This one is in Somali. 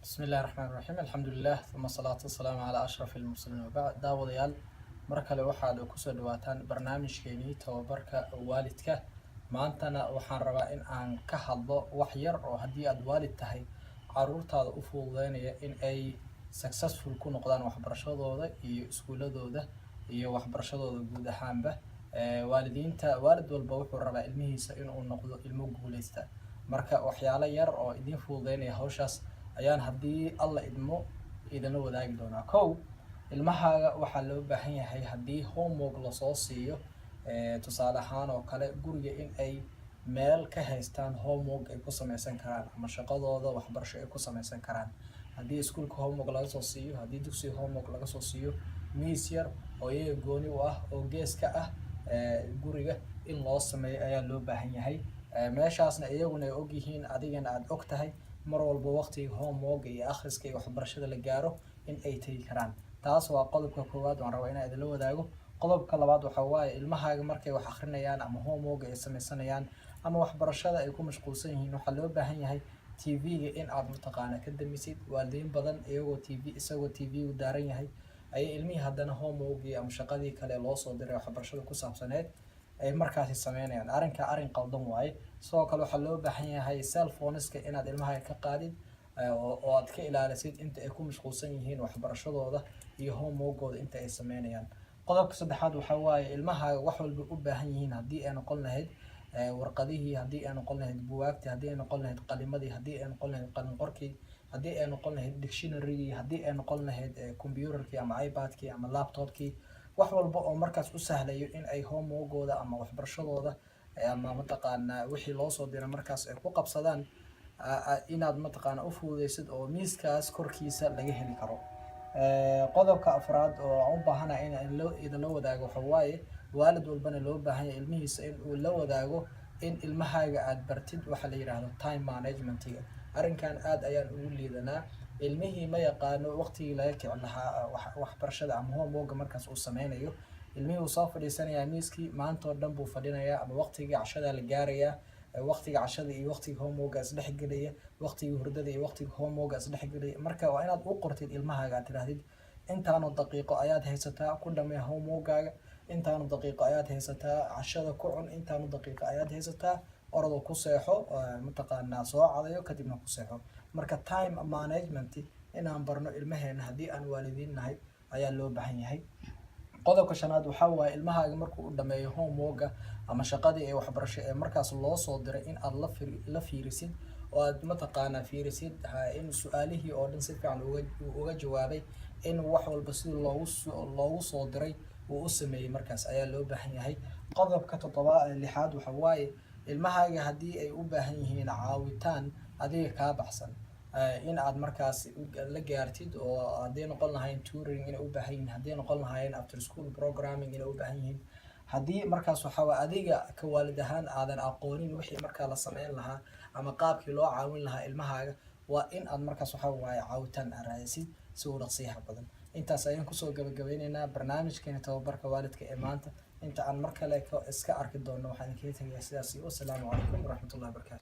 بسم الله الرحمن الرحيم الحمد لله ثم الصلاة والسلام على أشرف المرسلين وبعد داوديال markale waxaad ku soo dhawaataan barnaamijkeeni tababarka waalidka maantana waxaan rabaa in aan ka hadlo wax yar oo haddii aad waalid tahay caruurtaada u fududeynaya in ay successful ku noqdaan waxbarashadooda iyo iskuuladooda iyo waxbarashadooda guud ahaanba waalid walba wuxuu rabaa ilmihiisa inuu noqdo ilmo guuleysta marka waxyaalo yar oo idin fududeynaya hawshaas ayaan haddii alla idinla wadaagi doonaa kow ilmahaaga waxaa loo baahan yahay haddii homework lasoo siiyo tusaale ahaan oo kale guriga in ay meel ka haystaan homework ay ku samaysan karaan ama shaqadooda waxbarasho ay ku samaysan karaan haddii iskuulka homework laga soo siiyo haddii dugsiga homework laga soo siiyo miis yar oo iyaga gooni u ah oo geeska ah guriga in loo sameeyo ayaa loo baahan yahay meeshaasna iyaguna ay ogyihiin adigana aad og tahay mar walba waqtiga homework iyo akhriska iyo waxbarashada la gaaro in ay tagi karaan taas waa qodobka koowaad waan rabaa inaan idinla wadaago qodobka labaad waxa waaye ilmahaaga markay wax akhrinayaan ama homework ay samaysanayaan ama waxbarashada ay ku mashquulsan yihiin waxaa loo baahan yahay TV-ga in aad mataqaana ka damisid waalidiin badan isagoo TV-gu daaran yahay ayay ilmihii haddana homework ama shaqadii kale loo soo diray waxbarashada ku saabsaneed ay markaasi sameynayaan arrin qaldan waaye sidoo kale waxaa loo baahan yahay cell phoneska inaad ilmahaaga ka qaadid oo aad ka ilaalisid inta ay ku mashquulsan yihiin waxbarashadooda iyo homeworkooda inta ay sameynayaan qodobka saddexaad waxaa waaye ilmahaaga wax walba u baahan yihiin haddii ay noqon lahayd warqadihii haddii ay noqon lahayd buugaagtii haddii ay noqon lahayd qalimadii haddii ay noqon lahayd qalin qorkii haddii ay noqon lahayd dictionarygii haddii ay noqon lahayd computerkii ama ipadkii ama laptopkii wax walba oo markaas u sahlayo in ay homeworkooda ama waxbarashadooda ama mataqaanaa wixii loo soo diray markaas ay ku qabsadaan inaad mataqaana u fududeysid oo miiskaas korkiisa laga heli karo qodobka afraad oo aan u baahanahay in idinla wadaago waxa waaye waalid walbana loo baahan yahay ilmihiisa in uu la wadaago in ilmahaaga aad bartid waxa la yidhaahdo time managementiga arrinkan aad ayaan ugu liidanaa ilmihii ma yaqaano waqtigii laga kici lahaa waxbarashada ama homework markaas uu sameynayo ilmihii uu soo fadhiisanayaa miiskii maanta oo dhan buu fadhinayaa ama waqtigii cashada la gaarayaa waqtiga cashada iyo waqtiga homework is dhexgelaya waqtiga hurdada iyo waqtiga homework is dhexgelaya marka waa inaad u qortid ilmahaaga aad tidhaahdid intaanu daqiiqo ayaad haysataa ku dhamee homeworkaaga intaanu daqiiqo ayaad haysataa cashada ku cun intaanu daqiiqo ayaad haysataa orado ku seexo mataqaanaa soo cadayo kadibna ku seexo marka time management inaan barno ilmaheena haddii aan waalidiin nahay ayaa loo baahan yahay qodobka shanaad waxaa waaye ilmahaaga markuu u dhameeyo homeworka ama shaqadii ee waxbarasho ee markaas loo soo diray in aad la fiirisid oo aad mataqaanaa fiirisid in su-aalihii oo dhan si fiican uga jawaabay in wax walba sidii loogu soo diray uu u sameeyey markaas ayaa loo baahan yahay qodobka lixaad waxa waaye ilmahaaga haddii ay u baahan yihiin caawitaan adiga kaa baxsan in aad markaas la gaartid oo hadday noqon lahayn tutoring inay u baahan yihiin hadday noqon lahayn after school programming inay u baahan yihiin haddii markaas waxaa waa adiga ka waalid ahaan aadan aqoonin wixii markaa la sameyn lahaa ama qaabkii loo caawin lahaa ilmahaaga waa in aad markaas waxaa waaye caawitaan aad raadisid si uu dhaqsiyaha badan intaas ayaan kusoo gabagabeyneynaa barnaamijkeena tababarka waalidka ee maanta inta aan mar kale iska arki doono waxaan idinkaga tegayaa sidaas iyo wasalaamu calaykum waraxmatullahi wabarakatu